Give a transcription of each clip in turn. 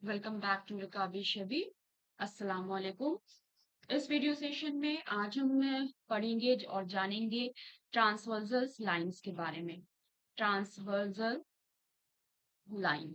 Welcome back to रकाबी शबी। अस्सलाम वालेकुम। इस वीडियो सेशन में आज हम पढ़ेंगे और जानेंगे ट्रांसवर्सल लाइंस के बारे में। ट्रांसवर्सल लाइन,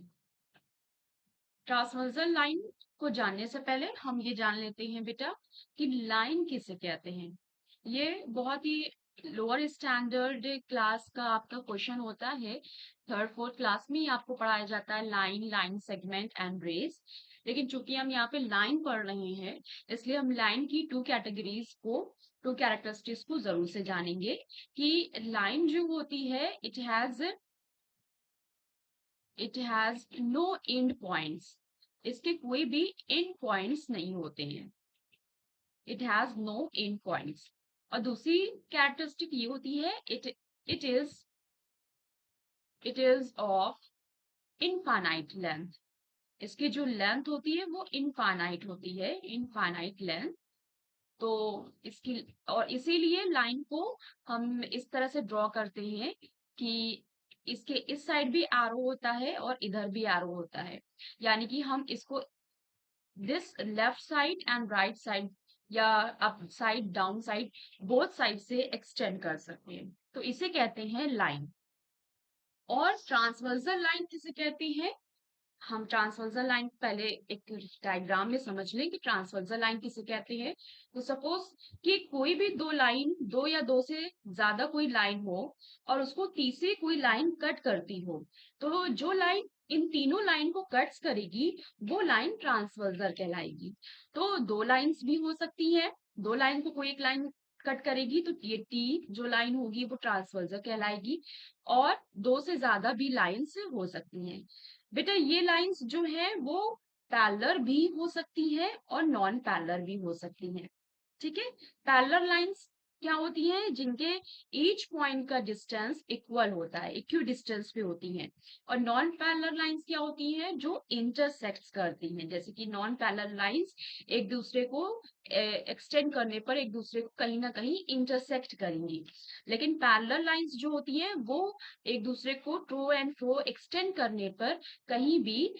ट्रांसवर्सल लाइन को जानने से पहले हम ये जान लेते हैं बेटा कि लाइन किसे कहते हैं। ये बहुत ही लोअर स्टैंडर्ड क्लास का आपका क्वेश्चन होता है। थर्ड फोर्थ क्लास में ही आपको पढ़ाया जाता है line, line segment and rays. लेकिन चूंकि हम यहाँ पे लाइन पढ़ रहे हैं, इसलिए हम लाइन की टू कैरेक्टरिस्टिक्स को जरूर से जानेंगे कि लाइन जो होती है it has no end points. इसके कोई भी एंड पॉइंट्स नहीं होते हैं। It has no end points. और दूसरी कैरेक्टरिस्टिक ये होती है it is of infinite length. इसकी जो लेंथ होती है वो इनफाइनाइट होती है, इनफाइनाइट लेंथ। तो इसकी और इसीलिए लाइन को हम इस तरह से ड्रॉ करते हैं कि इसके इस साइड भी एरो होता है और इधर भी एरो होता है। यानी कि हम इसको this left side and right side या up side down side both side से एक्सटेंड कर सकते हैं। तो इसे कहते हैं लाइन। और ट्रांसवर्सल लाइन किसे कहती है? हम ट्रांसवर्सल लाइन पहले एक डायग्राम में समझ लें कि ट्रांसवर्सल लाइन किसे कहते हैं। तो सपोज कि कोई भी दो या दो से ज्यादा कोई लाइन हो और उसको तीसरी कोई लाइन कट करती हो, तो जो लाइन इन तीनों लाइन को कट्स करेगी वो लाइन ट्रांसवर्सल कहलाएगी। तो दो लाइंस भी हो सकती है। दो लाइन को कोई एक लाइन कट करेगी तो ये टी जो लाइन होगी वो ट्रांसवर्सल कहलाएगी। और दो से ज्यादा भी लाइंस हो सकती हैं। बेटा ये लाइंस जो है वो पैरेलल भी हो सकती है और नॉन पैरेलल भी हो सकती हैं। ठीक है। पैरेलल लाइंस क्या होती हैं? जिनके ईच पॉइंट का डिस्टेंस इक्वल होता है, इक्वल डिस्टेंस पे होती हैं। और नॉन पैरेलल लाइंस क्या होती हैं? जो इंटरसेक्ट करती हैं। जैसे कि नॉन पैरेलल लाइंस एक दूसरे को एक्सटेंड करने पर एक दूसरे को कहीं ना कहीं इंटरसेक्ट करेंगी। लेकिन पैरेलल लाइंस जो होती है वो एक दूसरे को टू एंड फ्रो एक्सटेंड करने पर कहीं भी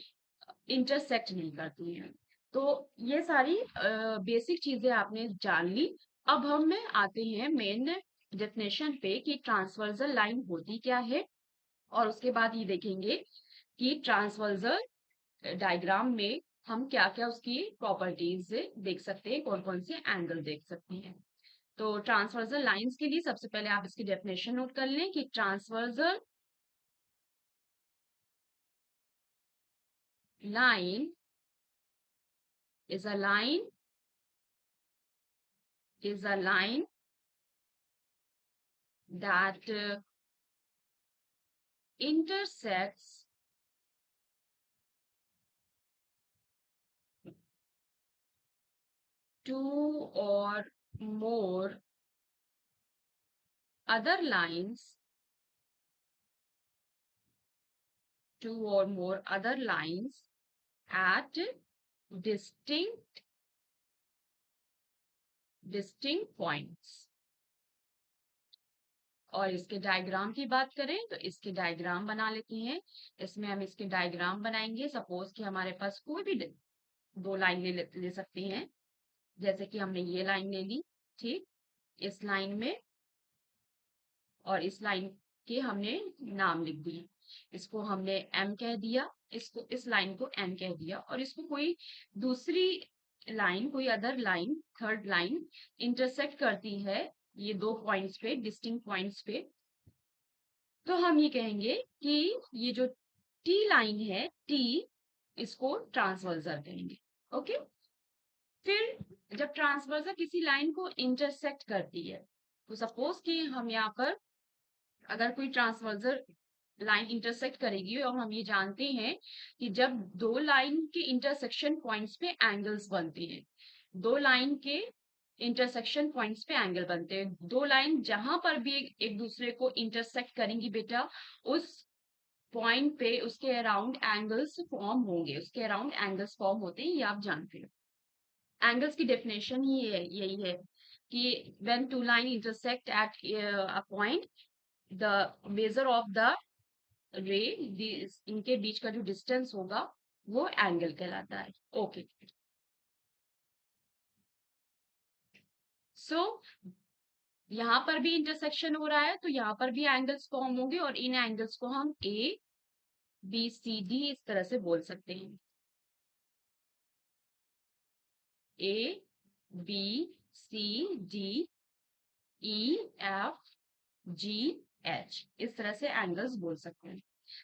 इंटरसेक्ट नहीं करती हैं। तो ये सारी बेसिक चीजें आपने जान ली। अब हम में आते हैं मेन डेफिनेशन पे कि ट्रांसवर्सल लाइन होती क्या है। और उसके बाद ये देखेंगे कि ट्रांसवर्सल डायग्राम में हम क्या क्या उसकी प्रॉपर्टीज देख सकते हैं, कौन कौन से एंगल देख सकते हैं। तो ट्रांसवर्सल लाइंस के लिए सबसे पहले आप इसकी डेफिनेशन नोट कर लें कि transversal line is a line that intersects two or more other lines at distinct points। और इसके डायग्राम की बात करें तो इसके डायग्राम बना लेते हैं। इसमें हम इसके डायग्राम बनाएंगे। सपोज कि हमारे पास कोई भी दो लाइन ले सकते हैं। जैसे कि हमने ये लाइन ले ली, ठीक। इस लाइन में और इस लाइन के हमने नाम लिख दिए। इसको हमने एम कह दिया, इसको इस लाइन को एन कह दिया। और इसको कोई दूसरी लाइन, कोई other line, third line intersect करती है ये दो पॉइंट्स पे, डिस्टिंक्ट पॉइंट्स पे, तो हम ये कहेंगे कि ये जो टी लाइन है, टी, इसको ट्रांसवर्सल कहेंगे। ओके। फिर जब ट्रांसवर्सल किसी लाइन को इंटरसेक्ट करती है, तो सपोज कि हम यहाँ पर अगर कोई ट्रांसवर्सल लाइन इंटरसेक्ट करेगी और हम ये जानते हैं कि जब दो लाइन के इंटरसेक्शन पॉइंट्स पे एंगल्स बनते हैं, दो लाइन के इंटरसेक्शन पॉइंट्स पे एंगल बनते हैं, दो लाइन जहां पर भी एक दूसरे को इंटरसेक्ट करेंगी बेटा, उस पॉइंट पे उसके अराउंड एंगल्स फॉर्म होंगे, उसके अराउंड एंगल्स फॉर्म होते हैं। ये आप जानते हो। एंगल्स की डेफिनेशन ही यही है कि when two line intersect at a point, the measure of the ray, इनके बीच का जो डिस्टेंस होगा वो एंगल कहलाता है। ओके, सो यहाँ पर भी इंटरसेक्शन हो रहा है, तो यहाँ पर भी एंगल्स फॉर्म होंगे और इन एंगल्स को हम ए बी सी डी इस तरह से बोल सकते हैं। A B C D E F G H, इस तरह से एंगल्स बोल सकते हैं।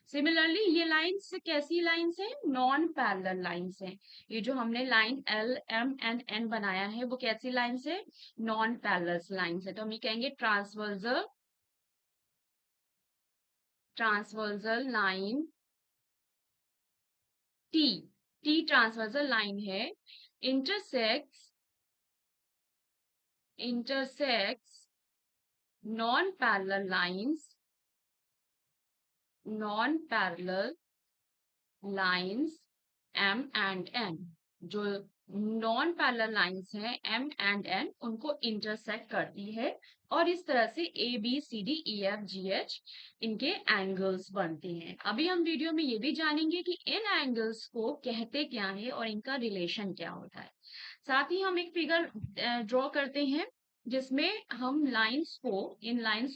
सिमिलरली ये लाइंस कैसी लाइंस हैं? नॉन पैरेलल लाइंस हैं। ये जो हमने line L M and N बनाया है वो कैसी लाइंस है? नॉन पैरेलल लाइंस है। तो हम ये कहेंगे transversal line T. T transversal line है, intersects non parallel lines M and N. जो नॉन पैरेलल लाइंस हैं एम एंड एन, उनको इंटरसेक्ट करती है और इस तरह से A B C D E F G H इनके एंगल्स बनते हैं। अभी हम वीडियो में ये भी जानेंगे कि इन एंगल्स को कहते क्या है और इनका रिलेशन क्या होता है। साथ ही हम एक फिगर ड्रॉ करते हैं जिसमें हम इन लाइंस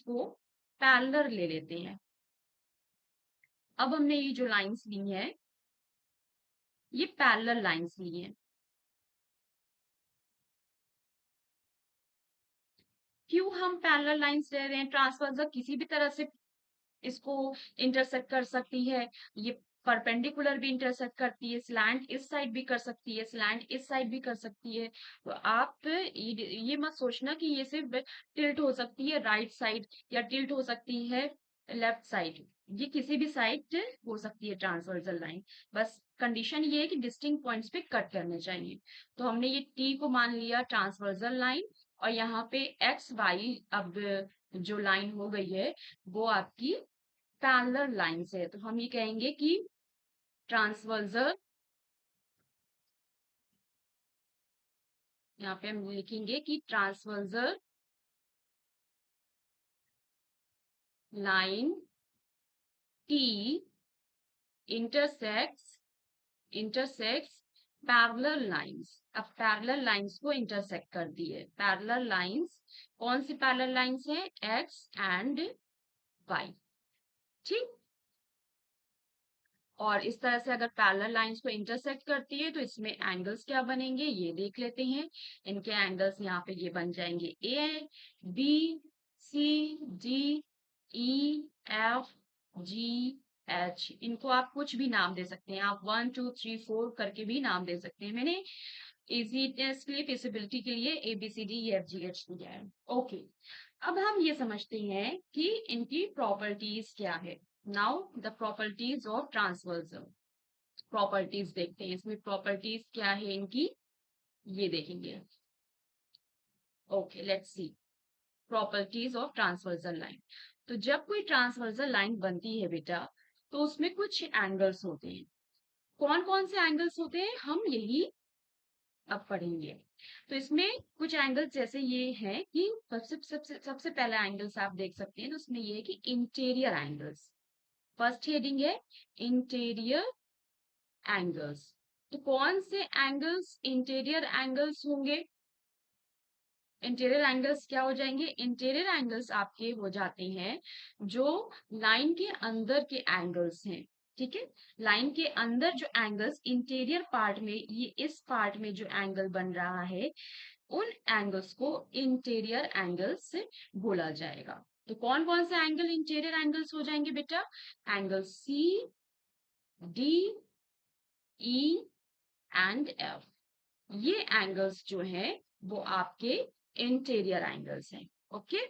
को पैरेलल ले लेते हैं। अब हमने ये जो लाइंस ली है ये पैरेलल लाइंस ली हैं। क्यों हम पैरेलल लाइंस ले रहे हैं? ट्रांसवर्जर किसी भी तरह से इसको इंटरसेक्ट कर सकती है। ये परपेंडिकुलर भी इंटरसेक्ट करती है, स्लैंट इस साइड भी कर सकती है, स्लैंट इस साइड भी कर सकती है। तो आप ये मत सोचना कि ये सिर्फ टिल्ट हो सकती है राइट साइड या टिल्ट हो सकती है लेफ्ट साइड। ये किसी भी साइड हो सकती है ट्रांसवर्जल लाइन। बस कंडीशन ये है कि डिस्टिंक्ट पॉइंट्स पे कट करने चाहिए। तो हमने ये टी को मान लिया ट्रांसवर्जल लाइन, और यहाँ पे एक्स वाई अब जो लाइन हो गई है वो आपकी पैरेलल लाइन से है। तो हम ये कहेंगे कि ट्रांसवर्जल, यहाँ पे हम लिखेंगे कि transversal line T intersects parallel lines. अब पैरेलल लाइंस को इंटरसेक्ट करती है। पैरेलल लाइंस कौन सी पैरेलल लाइंस है? X and Y. ठीक, और इस तरह से अगर पैरेलल लाइंस को इंटरसेक्ट करती है तो इसमें एंगल्स क्या बनेंगे ये देख लेते हैं। इनके एंगल्स यहाँ पे ये बन जाएंगे A B C D E F G H. इनको आप कुछ भी नाम दे सकते हैं, आप 1 2 3 4 करके भी नाम दे सकते हैं। मैंने इजीनेस के लिए, फिजिबिलिटी के लिए A B C D E F G H दिया है। ओके, अब हम ये समझते हैं कि इनकी प्रॉपर्टीज क्या है। Now the properties of transversal. Properties देखते हैं, इसमें प्रॉपर्टीज क्या है इनकी ये देखेंगे। Okay, let's see properties of transversal line. तो जब कोई ट्रांसवर्जल लाइन बनती है बेटा, तो उसमें कुछ एंगल्स होते हैं। कौन कौन से एंगल्स होते हैं हम यही अब पढ़ेंगे। तो इसमें कुछ एंगल्स जैसे ये हैं कि सबसे पहला एंगल्स आप देख सकते हैं, तो उसमें ये है कि इंटीरियर एंगल्स। फर्स्ट हेडिंग है इंटीरियर एंगल्स। तो कौन से एंगल्स इंटीरियर एंगल्स होंगे? इंटीरियर एंगल्स क्या हो जाएंगे? इंटीरियर एंगल्स आपके हो जाते हैं जो लाइन के अंदर के एंगल्स हैं। ठीक है, लाइन के अंदर जो एंगल्स इंटीरियर पार्ट में, ये इस पार्ट में जो एंगल बन रहा है, उन एंगल्स को इंटीरियर एंगल्स बोला जाएगा। तो कौन कौन से एंगल इंटीरियर एंगल्स हो जाएंगे बेटा? Angle C D E and F, ये एंगल्स जो हैं वो आपके इंटीरियर एंगल्स हैं। ओके,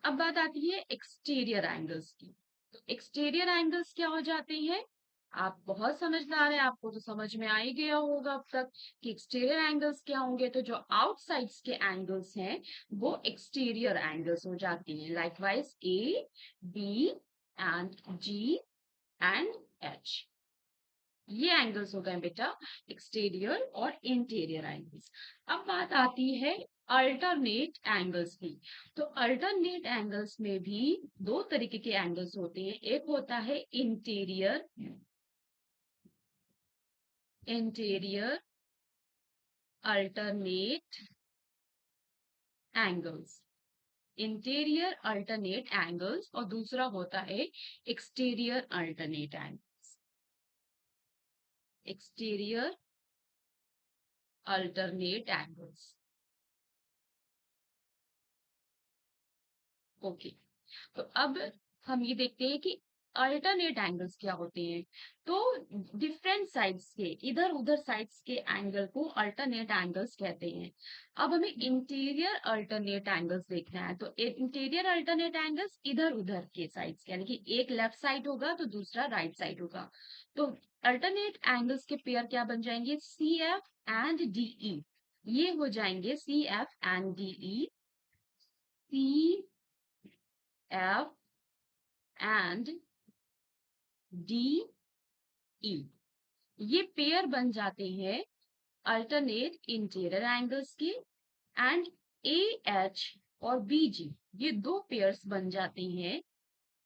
अब बात आती है एक्सटीरियर एंगल्स की। तो एक्सटीरियर एंगल्स क्या हो जाते हैं? आप बहुत समझदार हैं, आपको तो समझ में आ ही गया होगा अब तक कि एक्सटीरियर एंगल्स क्या होंगे। तो जो आउटसाइड्स के एंगल्स हैं वो एक्सटीरियर एंगल्स हो जाती हैं। Likewise A B and G and H, ये एंगल्स हो गए बेटा एक्सटीरियर और इंटीरियर एंगल्स। अब बात आती है अल्टरनेट एंगल्स की। तो अल्टरनेट एंगल्स में भी दो तरीके के एंगल्स होते हैं। एक होता है interior interior alternate angles, interior alternate angles, और दूसरा होता है exterior alternate angles, exterior alternate angles. Okay, तो अब हम ये देखते हैं कि अल्टरनेट एंगल्स क्या होते हैं। तो डिफरेंट साइड्स के, इधर उधर साइड्स के एंगल को अल्टरनेट एंगल्स कहते हैं। अब हमें इंटीरियर अल्टरनेट एंगल्स देखना है, तो इंटीरियर अल्टरनेट एंगल्स इधर उधर के साइड्स, यानी कि एक लेफ्ट साइड होगा तो दूसरा राइट साइड होगा। तो अल्टरनेट एंगल्स के पेयर क्या बन जाएंगे, सी एफ एंड डीई। ये हो जाएंगे C F and D E, C F and D E. ये पेयर बन जाते हैं अल्टरनेट इंटीरियर एंगल्स के। एंड ए एच और बी जी, ये दो पेयर्स बन जाते हैं,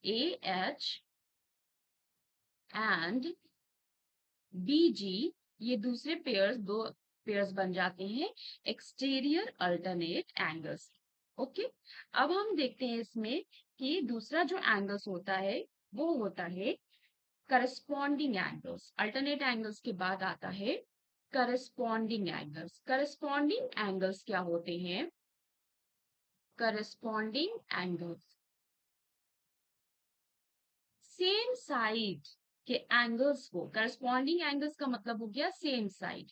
A H and B G, ये दूसरे पेयर्स, दो पेयर्स बन जाते हैं एक्सटीरियर अल्टरनेट एंगल्स। ओके, अब हम देखते हैं इसमें कि दूसरा जो एंगल्स होता है वो होता है करस्पॉन्डिंग एंगल्स। अल्टरनेट एंगल्स के बाद आता है करस्पॉन्डिंग एंगल्स। करस्पॉन्डिंग एंगल्स क्या होते हैं, करस्पॉन्डिंग एंगल्स सेम साइड के एंगल्स को, करस्पॉन्डिंग एंगल्स का मतलब हो गया सेम साइड,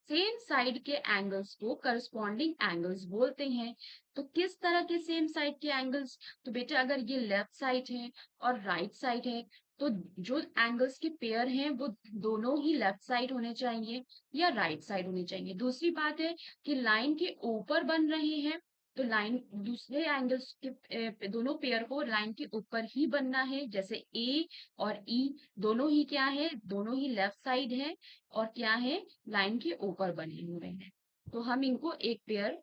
सेम साइड के एंगल्स को करस्पॉन्डिंग एंगल्स बोलते हैं। तो किस तरह के सेम साइड के एंगल्स, तो बेटा अगर ये लेफ्ट साइड है और राइट साइड है, तो जो एंगल्स के पेयर हैं वो दोनों ही लेफ्ट साइड होने चाहिए या राइट साइड होने चाहिए। दूसरी बात है कि लाइन के ऊपर बन रहे हैं, तो लाइन दूसरे एंगल्स के दोनों पेयर को लाइन के ऊपर ही बनना है। जैसे ए और ई दोनों ही क्या है, दोनों ही लेफ्ट साइड है और क्या है, लाइन के ऊपर बने हुए हैं। तो हम इनको एक पेयर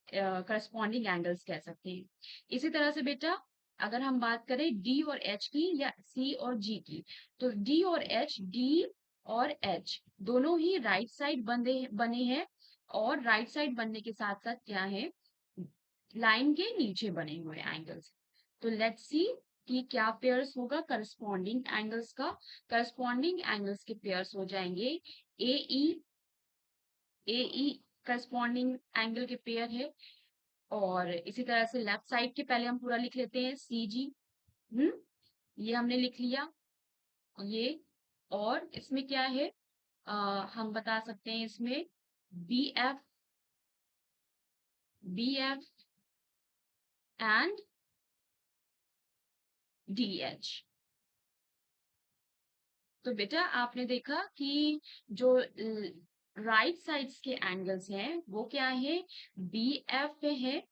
करस्पॉन्डिंग एंगल्स कह सकते हैं। इसी तरह से बेटा अगर हम बात करें डी और एच की या सी और जी की, तो डी और एच, डी और एच दोनों ही राइट साइड बने बने हैं, और राइट साइड बनने के साथ साथ क्या है, लाइन के नीचे बने हुए एंगल्स। तो लेट्स सी कि क्या पेयर्स होगा करस्पॉन्डिंग एंगल्स का। करस्पॉन्डिंग एंगल्स के पेयर्स हो जाएंगे ए ई, ए ई करस्पॉन्डिंग एंगल के पेयर है। और इसी तरह से लेफ्ट साइड के पहले हम पूरा लिख लेते हैं, सी जी, ये हमने लिख लिया ये। और इसमें क्या है, हम बता सकते हैं इसमें B F, B F and D H. तो बेटा आपने देखा कि जो राइट साइड्स के एंगल्स हैं वो क्या है, बी एफ है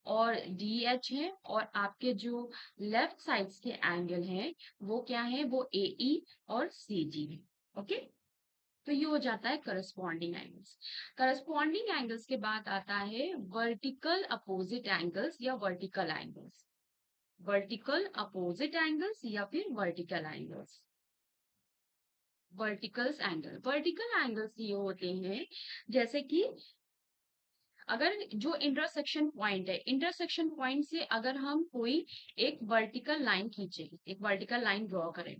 और डी एच है, और आपके जो लेफ्ट साइड्स के एंगल हैं वो क्या है, वो ए ई और सी जी है। ओके, तो ये हो जाता है करस्पॉन्डिंग एंगल्स। करस्पॉन्डिंग एंगल्स के बाद आता है वर्टिकल अपोजिट एंगल्स या vertical angles, vertical opposite angles या फिर vertical angles. Verticals angle, vertical angles ये होते हैं जैसे कि अगर जो इंटरसेक्शन पॉइंट है, इंटरसेक्शन पॉइंट से अगर हम कोई एक वर्टिकल लाइन खींचे, एक वर्टिकल लाइन ड्रॉ करें,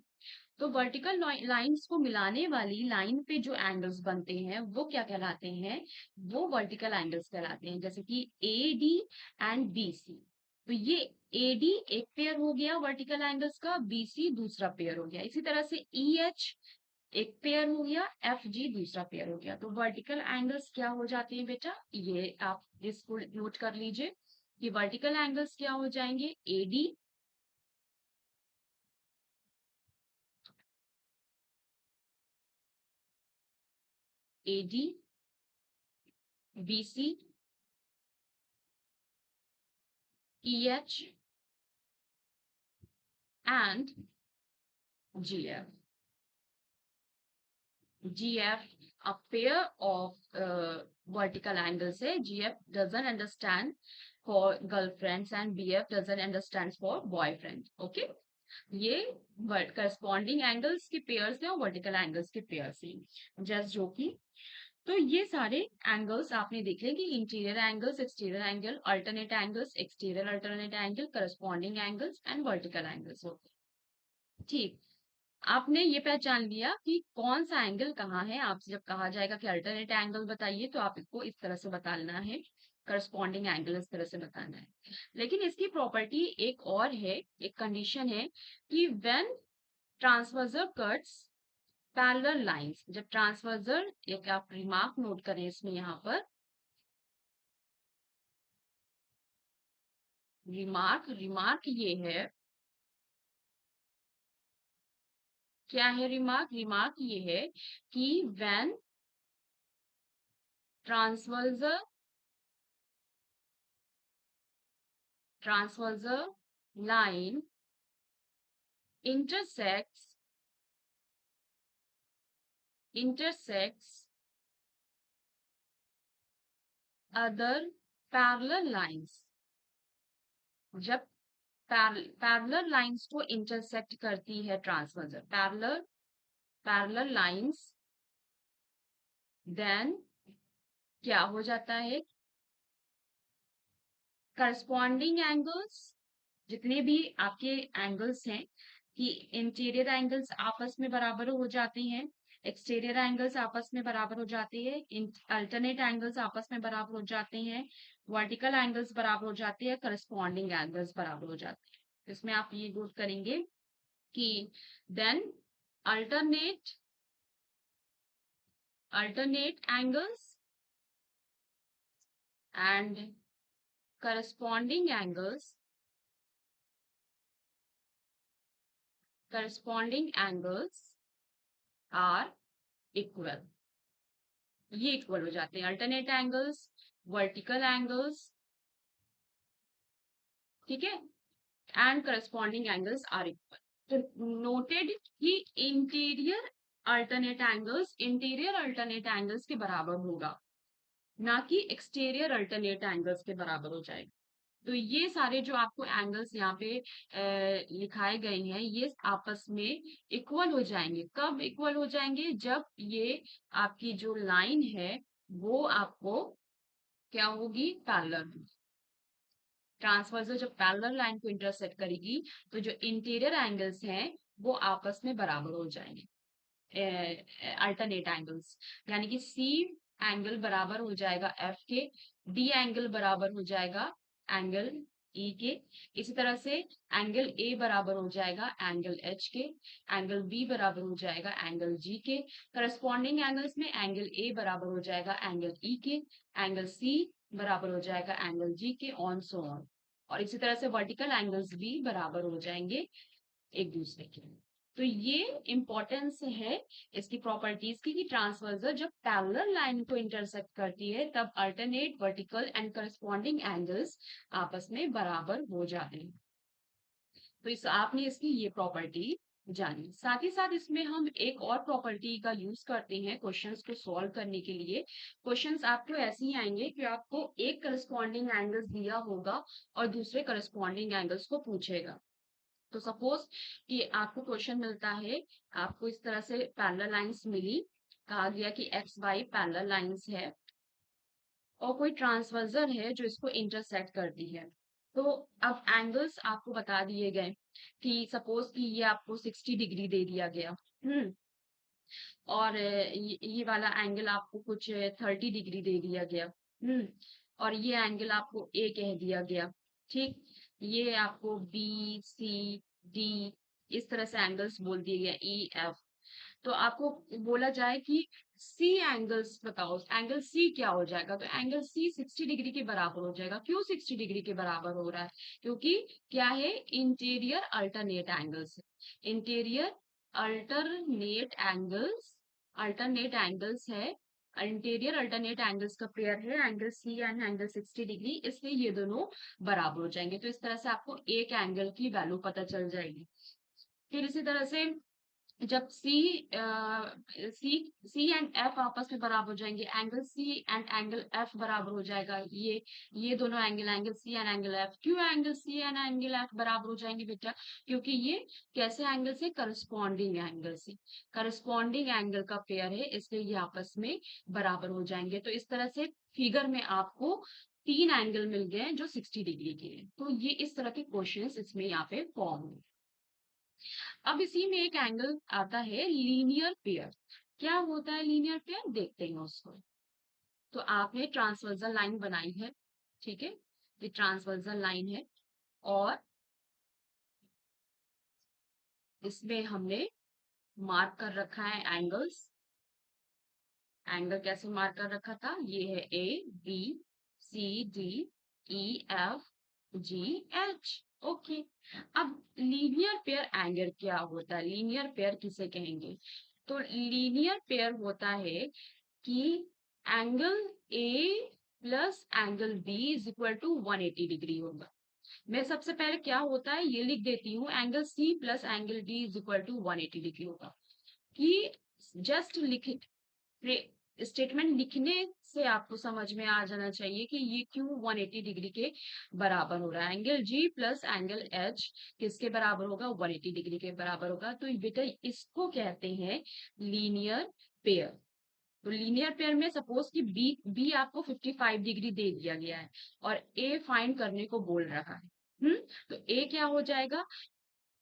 तो वर्टिकल लाइंस को मिलाने वाली लाइन पे जो एंगल्स बनते हैं वो क्या कहलाते हैं, वो वर्टिकल एंगल्स कहलाते हैं। जैसे कि A D and B C, तो ये ए डी एक पेयर हो गया वर्टिकल एंगल्स का, बी सी दूसरा पेयर हो गया। इसी तरह से ई एच एक पेयर हो गया, एफ जी दूसरा पेयर हो गया। तो वर्टिकल एंगल्स क्या हो जाते हैं बेटा, ये आप इसको नोट कर लीजिए कि वर्टिकल एंगल्स क्या हो जाएंगे, A D, A D, B C, E H and G F. GF, a pair of vertical angles है। GF doesn't understand for girlfriends and BF doesn't understand for boyfriend. Okay? ये corresponding angles के pairs हैं और vertical angles के pairs हैं, just जो कि तो ये सारे एंगल्स आपने देखे कि interior angles, exterior angle, alternate angles, exterior alternate angle, corresponding angles and vertical angles होते हैं। ठीक, आपने ये पहचान लिया कि कौन सा एंगल कहाँ है। आपसे जब कहा जाएगा कि अल्टरनेट एंगल बताइए तो आप इसको इस तरह से बताना है, करस्पॉन्डिंग एंगल इस तरह से बताना है। लेकिन इसकी प्रॉपर्टी एक और है, एक कंडीशन है कि व्हेन ट्रांसवर्जर कट्स पैरेलल लाइंस, जब ट्रांसवर्जर, एक आप रिमार्क नोट करें इसमें, यहाँ पर रिमार्क रिमार्क ये है, क्या है रिमार्क? रिमार्क ये है कि when transversal transversal line intersects intersects other parallel lines, जब पैरेलल लाइंस को इंटरसेक्ट करती है ट्रांसवर्जर, पैरेलल लाइंस, देन क्या हो जाता है? करस्पॉन्डिंग एंगल्स, जितने भी आपके एंगल्स हैं कि इंटीरियर एंगल्स आपस में बराबर हो जाते हैं, एक्सटीरियर एंगल्स आपस में बराबर हो जाते हैं, अल्टरनेट एंगल्स आपस में बराबर हो जाते हैं, वर्टिकल एंगल्स बराबर हो जाते हैं, करस्पॉन्डिंग एंगल्स बराबर हो जाते हैं। इसमें आप ये नोट करेंगे कि then alternate alternate angles and corresponding angles are equal, ये इक्वल हो जाते हैं अल्टरनेट एंगल्स, वर्टिकल एंगल्स, ठीक है, and corresponding angles are equal. तो नोटेड कि इंटीरियर अल्टरनेट एंगल्स के बराबर होगा, ना कि एक्सटीरियर अल्टरनेट एंगल्स के बराबर हो जाएगा। तो ये सारे जो आपको एंगल्स यहाँ पे लिखाए गए हैं, ये आपस में इक्वल हो जाएंगे। कब इक्वल हो जाएंगे? जब ये आपकी जो लाइन है वो आपको क्या होगी? पैरेलल। ट्रांसवर्जर जब पैरेलल लाइन को इंटरसेक्ट करेगी तो जो इंटीरियर एंगल्स हैं वो आपस में बराबर हो जाएंगे, अल्टरनेट एंगल्स, यानी कि सी एंगल बराबर हो जाएगा एफ के, डी एंगल बराबर हो जाएगा एंगल ई के, इसी तरह से एंगल ए बराबर हो जाएगा एंगल एच के, एंगल बी बराबर हो जाएगा एंगल जी के, करस्पॉन्डिंग एंगल्स में एंगल ए बराबर हो जाएगा एंगल ई के, एंगल सी बराबर हो जाएगा एंगल जी के, ऑन सो ऑन। और इसी तरह से वर्टिकल एंगल्स भी बराबर हो जाएंगे एक दूसरे के। तो ये इंपॉर्टेंस है इसकी प्रॉपर्टीज की कि ट्रांसवर्जर जब पैरेलल लाइन को इंटरसेक्ट करती है तब alternate, vertical and corresponding angles आपस में बराबर हो जाते हैं। तो इस आपने इसकी ये प्रॉपर्टी जानी। साथ ही साथ इसमें हम एक और प्रॉपर्टी का यूज करते हैं क्वेश्चंस को सॉल्व करने के लिए। क्वेश्चंस आपको ऐसे ही आएंगे कि आपको एक करस्पॉन्डिंग एंगल्स दिया होगा और दूसरे करस्पॉन्डिंग एंगल्स को पूछेगा। तो सपोज कि आपको क्वेश्चन मिलता है, आपको इस तरह से पैरेलल लाइंस मिली, कहा गया कि एक्स वाई पैरेलल लाइंस है और कोई ट्रांसवर्जर है जो इसको इंटरसेक्ट करती है। तो अब एंगल्स आपको बता दिए गए कि सपोज कि ये आपको 60 डिग्री दे दिया गया, और ये वाला एंगल आपको कुछ 30 डिग्री दे दिया गया, और ये एंगल आपको ए कह दिया गया। ठीक, ये आपको बी सी डी इस तरह से एंगल्स बोल दिए गए, ई एफ। तो आपको बोला जाए कि सी एंगल्स बताओ, एंगल सी क्या हो जाएगा? तो एंगल सी 60 डिग्री के बराबर हो जाएगा। क्यों 60 डिग्री के बराबर हो रहा है? क्योंकि क्या है? Interior alternate angles, interior alternate angles है, इंटीरियर अल्टरनेट एंगल्स का पेयर है angle C and angle 60 degree, इसलिए ये दोनों बराबर हो जाएंगे। तो इस तरह से आपको एक एंगल की वैल्यू पता चल जाएगी। फिर इसी तरह से जब सी एंड एफ आपस में बराबर हो जाएंगे, angle C and angle F बराबर हो जाएगा, ये दोनों angle, angle C and angle F. क्यों angle C and angle F बराबर हो जाएंगे बेटा? क्योंकि ये कैसे एंगल से? करस्पॉन्डिंग एंगल से, करस्पॉन्डिंग एंगल का पेयर है, इसलिए ये आपस में बराबर हो जाएंगे। तो इस तरह से फिगर में आपको 3 एंगल मिल गए जो 60 डिग्री के हैं। तो ये इस तरह के क्वेश्चंस इसमें यहाँ पे फॉर्म हुए। अब इसी में एक एंगल आता है लीनियर पेयर। क्या होता है लीनियर पेयर? देखते हैं उसको। तो आपने ट्रांसवर्सल लाइन बनाई है, ठीक है, ये ट्रांसवर्सल लाइन है, और इसमें हमने मार्क कर रखा है एंगल्स। एंगल कैसे मार्क कर रखा था? ये है A B C D E F G H. Okay. अब लीनियर पेयर एंगल क्या होता है? लीनियर पेयर किसे कहेंगे? तो लीनियर पेयर होता है कि angle A plus angle B is equal to 180 degree होगा। मैं सबसे पहले क्या होता है ये लिख देती हूँ, angle C plus angle D is equal to 180 degree होगा। कि जस्ट लिख स्टेटमेंट लिखने से आपको समझ में आ जाना चाहिए कि ये क्यों 180 डिग्री के बराबर हो रहा है। Angle G plus angle H किसके बराबर होगा? 180 डिग्री के बराबर होगा। तो बेटा इसको कहते हैं लीनियर पेयर। तो लीनियर पेयर में सपोज कि बी आपको 55 डिग्री दे दिया गया है और ए फाइंड करने को बोल रहा है। तो ए क्या हो जाएगा?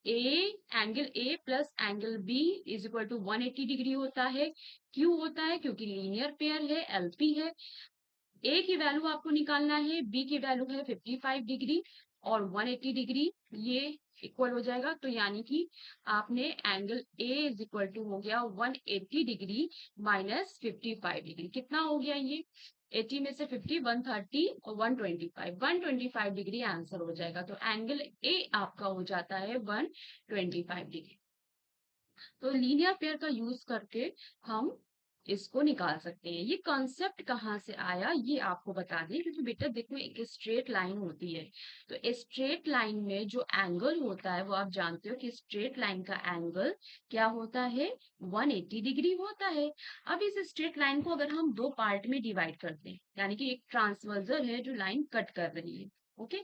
Angle A plus angle B is equal to 180 degree होता है। क्यों होता है? क्योंकि लीनियर पेयर है, एलपी है। ए की वैल्यू आपको निकालना है, बी की वैल्यू है 55 डिग्री और 180 डिग्री, ये इक्वल हो जाएगा। तो यानी कि आपने angle A is equal to हो गया 180 डिग्री माइनस 55 डिग्री। कितना हो गया ये? 80 में से 50, 130 और 125 डिग्री आंसर हो जाएगा। तो एंगल ए आपका हो जाता है 125 डिग्री। तो लीनियर पेयर का यूज करके हम इसको निकाल सकते हैं। ये कॉन्सेप्ट कहाँ से आया ये आपको बता दें, क्योंकि बेटा देखो एक स्ट्रेट लाइन होती है, तो स्ट्रेट लाइन में जो एंगल होता है वो आप जानते हो कि स्ट्रेट लाइन का एंगल क्या होता है? 180 डिग्री होता है। अब इस स्ट्रेट लाइन को अगर हम दो पार्ट में डिवाइड करते हैं, यानी कि एक ट्रांसवर्जर है जो लाइन कट कर रही है, ओके,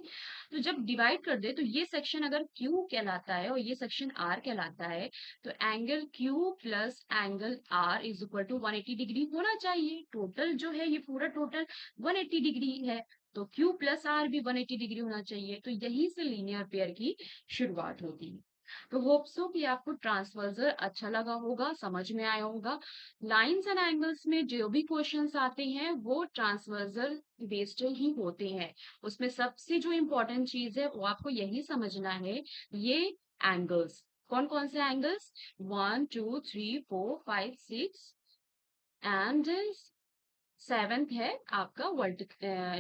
तो जब डिवाइड कर दे तो ये सेक्शन अगर Q कहलाता है और ये सेक्शन R कहलाता है, तो angle Q plus angle R is equal to 180 degree होना चाहिए। टोटल जो है ये पूरा टोटल 180 डिग्री है, तो Q प्लस R भी 180 डिग्री होना चाहिए। तो यहीं से लीनियर पेयर की शुरुआत होती है। तो होप सो कि आपको ट्रांसवर्जर अच्छा लगा होगा, समझ में आया होगा। लाइंस एंड एंगल्स में जो भी क्वेश्चंस आते हैं वो ट्रांसवर्जर बेस्ड ही होते हैं। उसमें सबसे जो इम्पोर्टेंट चीज है वो आपको यही समझना है, ये एंगल्स। कौन कौन से एंगल्स? 1 2 3 4 5 6 एंड सेवेंथ है आपका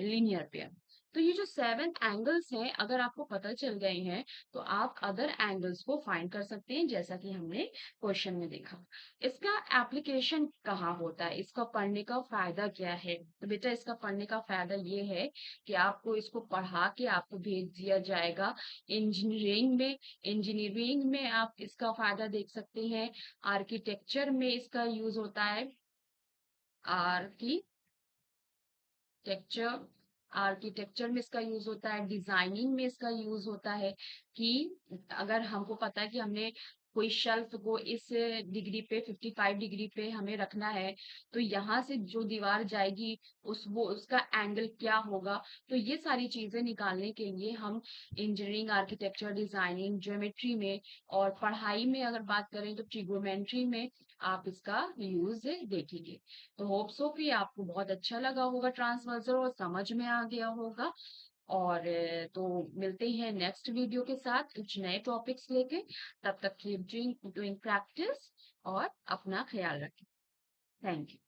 लीनियर पेयर। तो ये जो 7 एंगल्स हैं अगर आपको पता चल गए हैं तो आप अदर एंगल्स को फाइंड कर सकते हैं, जैसा कि हमने क्वेश्चन में देखा। इसका एप्लीकेशन कहाँ होता है? इसका पढ़ने का फायदा क्या है? तो बेटा इसका पढ़ने का फायदा ये है कि आपको इसको पढ़ा के आपको भेज दिया जाएगा इंजीनियरिंग में। इंजीनियरिंग में आप इसका फायदा देख सकते हैं। आर्किटेक्चर में इसका यूज होता है। आर्की टेक्चर आर्किटेक्चर में इसका यूज होता है, डिजाइनिंग में इसका यूज होता है। कि अगर हमको पता है कि हमने कोई शेल्फ को इस डिग्री पे 55 डिग्री पे हमें रखना है, तो यहाँ से जो दीवार जाएगी उसका एंगल क्या होगा। तो ये सारी चीजें निकालने के लिए हम इंजीनियरिंग, आर्किटेक्चर, डिजाइनिंग, ज्योमेट्री में और पढ़ाई में अगर बात करें तो ट्रिगोमेट्री में आप इसका यूज देखेंगे। तो होप सो कि आपको बहुत अच्छा लगा होगा ट्रांसवर्जर और समझ में आ गया होगा। और तो मिलते हैं नेक्स्ट वीडियो के साथ कुछ नए टॉपिक्स लेके। तब तक कीप डूइंग प्रैक्टिस और अपना ख्याल रखें। Thank you.